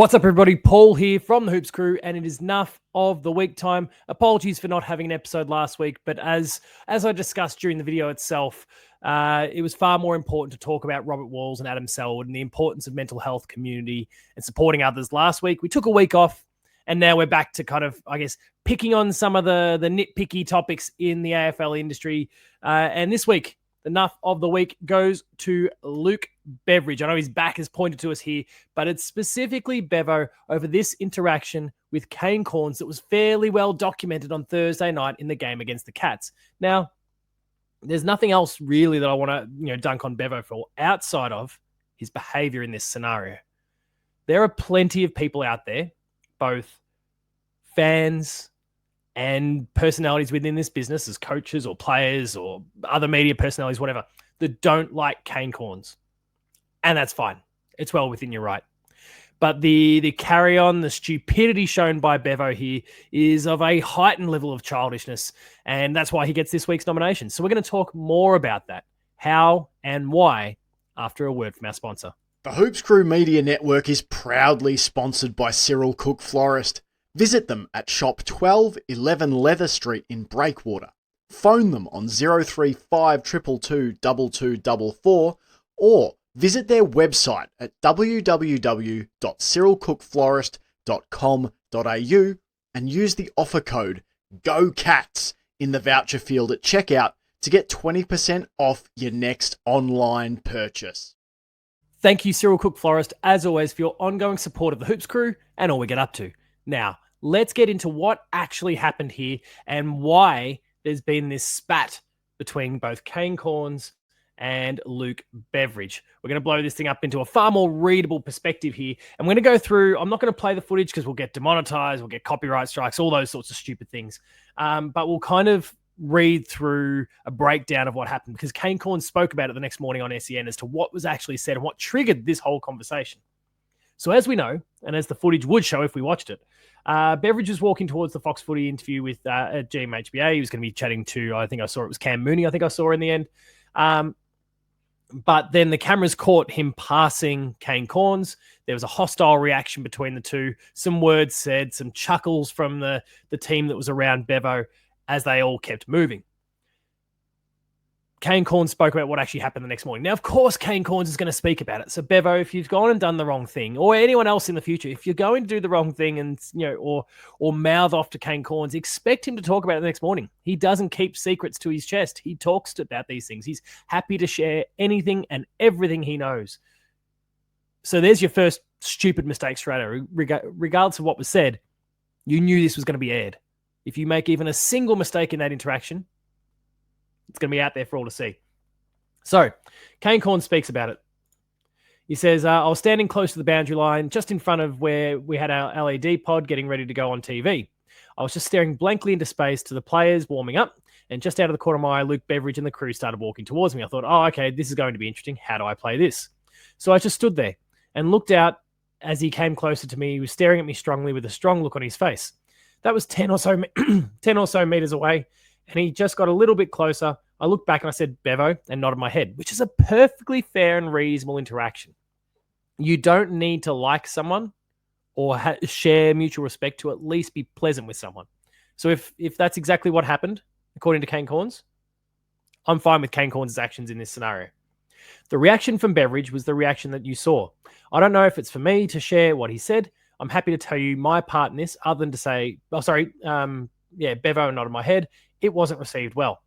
What's up, everybody? Paul here from the Hoops Crew, and it is Nuff of the week time. Apologies for not having an episode last week, but as I discussed during the video itself, it was far more important to talk about Robert Walls and Adam Selwood and the importance of mental health community and supporting others. Last week, we took a week off, and now we're back to kind of, I guess, picking on some of the nitpicky topics in the AFL industry. And this week, the Nuff of the week goes to Luke Beveridge. I know his back is pointed to us here, but it's specifically Bevo over this interaction with Kane Cornes that was fairly well documented on Thursday night in the game against the Cats. Now, there's nothing else really that I want to dunk on Bevo for outside of his behavior in this scenario. There are plenty of people out there, both fans and personalities within this business as coaches or players or other media personalities, whatever, that don't like Kane Cornes. And that's fine. It's well within your right. But the carry on, the stupidity shown by Bevo here is of a heightened level of childishness. And that's why he gets this week's nomination. So we're going to talk more about that, how and why, after a word from our sponsor. The Hoops Crew Media Network is proudly sponsored by Cyril Cook Florist. Visit them at shop 1211 Leather Street in Breakwater. Phone them on 035 222 2244 or visit their website at www.cyrilcookflorist.com.au and use the offer code GOCATS in the voucher field at checkout to get 20% off your next online purchase. Thank you, Cyril Cook Florist, as always, for your ongoing support of the Hoops Crew and all we get up to. Now, let's get into what actually happened here and why there's been this spat between both Kane Cornes and Luke Beveridge. We're going to blow this thing up into a far more readable perspective here. And we're going to go through, I'm not going to play the footage because we'll get demonetized, we'll get copyright strikes, all those sorts of stupid things. But we'll kind of read through a breakdown of what happened because Kane Cornes spoke about it the next morning on SEN as to what was actually said and what triggered this whole conversation. So as we know, and as the footage would show if we watched it, Beveridge was walking towards the Fox Footy interview with at GMHBA. He was going to be chatting to, I think I saw it was Cam Mooney, I think I saw in the end. But then the cameras caught him passing Kane Cornes. There was a hostile reaction between the two. Some words said, some chuckles from the team that was around Bevo as they all kept moving. Kane Cornes spoke about what actually happened the next morning. Now, of course, Kane Cornes is going to speak about it. So, Bevo, if you've gone and done the wrong thing, or anyone else in the future, if you're going to do the wrong thing and or mouth off to Kane Cornes, expect him to talk about it the next morning. He doesn't keep secrets to his chest. He talks about these things. He's happy to share anything and everything he knows. So, there's your first stupid mistake straight away. Regardless of what was said, you knew this was going to be aired. If you make even a single mistake in that interaction, it's going to be out there for all to see. So, Kane Cornes speaks about it. He says, I was standing close to the boundary line, just in front of where we had our LED pod getting ready to go on TV. I was just staring blankly into space to the players warming up, and just out of the corner of my eye, Luke Beveridge and the crew started walking towards me. I thought, oh, okay, this is going to be interesting. How do I play this? So I just stood there and looked out as he came closer to me. He was staring at me strongly with a strong look on his face. That was 10 or so meters away, and he just got a little bit closer. I looked back and I said, Bevo, and nodded my head, which is a perfectly fair and reasonable interaction. You don't need to like someone or share mutual respect to at least be pleasant with someone. So if that's exactly what happened, according to Kane Cornes, I'm fine with Kane Cornes' actions in this scenario. The reaction from Beveridge was the reaction that you saw. I don't know if it's for me to share what he said. I'm happy to tell you my part in this, other than to say, Bevo nodded my head. It wasn't received well.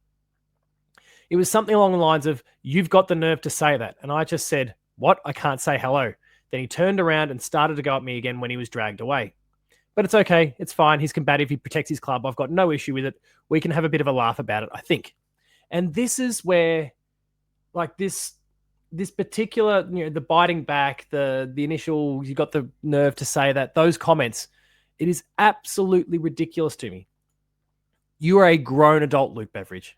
It was something along the lines of, you've got the nerve to say that. And I just said, what? I can't say hello. Then he turned around and started to go at me again when he was dragged away. But it's okay. It's fine. He's combative. He protects his club. I've got no issue with it. We can have a bit of a laugh about it, I think. And this is where, like, this particular, the biting back, the initial, you got the nerve to say that, those comments, it is absolutely ridiculous to me. You are a grown adult, Luke Beveridge.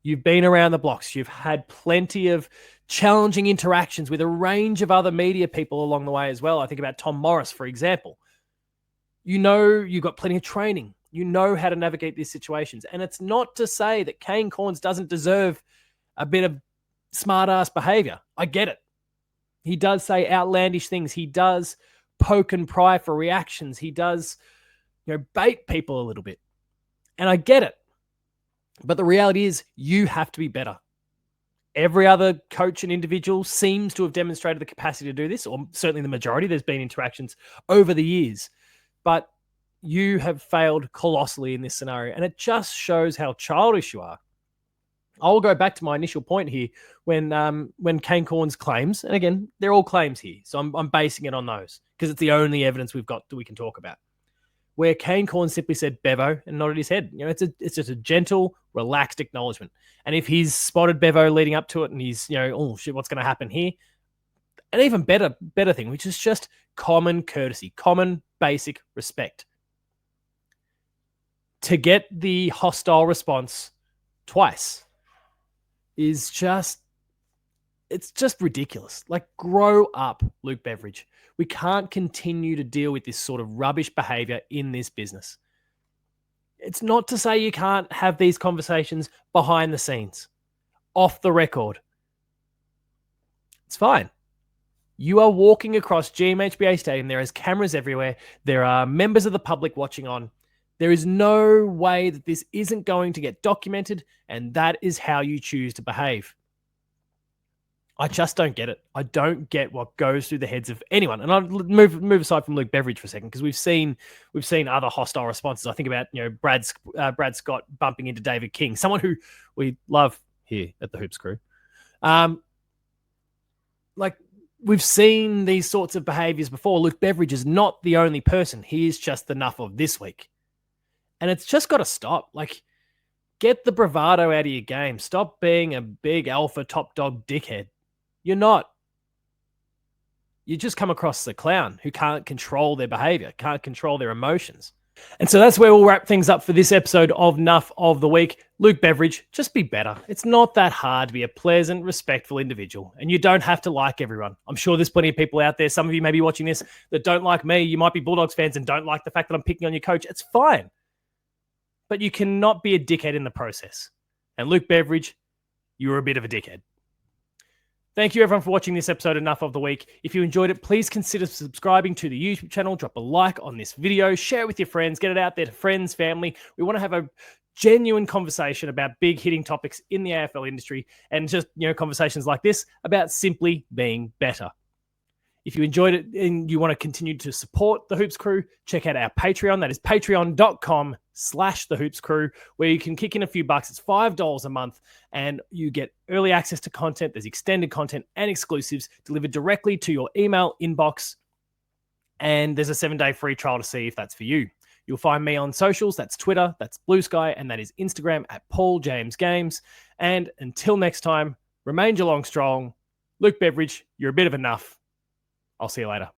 You've been around the blocks. You've had plenty of challenging interactions with a range of other media people along the way as well. I think about Tom Morris, for example. You know you've got plenty of training. You know how to navigate these situations. And it's not to say that Kane Cornes doesn't deserve a bit of smart-ass behavior. I get it. He does say outlandish things. He does poke and pry for reactions. He does, bait people a little bit. And I get it. But the reality is you have to be better. Every other coach and individual seems to have demonstrated the capacity to do this, or certainly the majority. There's been interactions over the years. But you have failed colossally in this scenario. And it just shows how childish you are. I will go back to my initial point here when Kane Cornes claims, and again, they're all claims here. So I'm basing it on those because it's the only evidence we've got that we can talk about. Where Kane Cornes simply said Bevo and nodded his head. It's just a gentle, relaxed acknowledgement. And if he's spotted Bevo leading up to it and he's, oh shit, what's going to happen here? An even better thing, which is just common courtesy, common basic respect. To get the hostile response twice is it's just ridiculous. Like, grow up, Luke Beveridge. We can't continue to deal with this sort of rubbish behavior in this business. It's not to say you can't have these conversations behind the scenes, off the record. It's fine. You are walking across GMHBA Stadium. There is cameras everywhere. There are members of the public watching on. There is no way that this isn't going to get documented, and that is how you choose to behave. I just don't get it. I don't get what goes through the heads of anyone. And I'll move aside from Luke Beveridge for a second, because we've seen other hostile responses. I think about Brad Scott bumping into David King, someone who we love here at the Hoops Crew. Like, we've seen these sorts of behaviors before. Luke Beveridge is not the only person. He is just the Nuff of this week. And it's just got to stop. Like, get the bravado out of your game. Stop being a big alpha top dog dickhead. You're not. You just come across the clown who can't control their behavior, can't control their emotions. And so that's where we'll wrap things up for this episode of Nuff of the Week. Luke Beveridge, just be better. It's not that hard to be a pleasant, respectful individual, and you don't have to like everyone. I'm sure there's plenty of people out there, some of you may be watching this, that don't like me. You might be Bulldogs fans and don't like the fact that I'm picking on your coach. It's fine. But you cannot be a dickhead in the process. And Luke Beveridge, you're a bit of a dickhead. Thank you, everyone, for watching this episode of Nuff of the Week. If you enjoyed it, please consider subscribing to the YouTube channel. Drop a like on this video. Share it with your friends. Get it out there to friends, family. We want to have a genuine conversation about big hitting topics in the AFL industry, and just, conversations like this about simply being better. If you enjoyed it and you want to continue to support the Hoops Crew, check out our Patreon. That is patreon.com/thehoopscrew, where you can kick in a few bucks. It's $5 a month, and you get early access to content. There's extended content and exclusives delivered directly to your email inbox. And there's a 7-day free trial to see if that's for you. You'll find me on socials. That's Twitter, that's Blue Sky, and that is Instagram at Paul James Games. And until next time, remain Geelong strong. Luke Beveridge, you're a bit of a nuff. I'll see you later.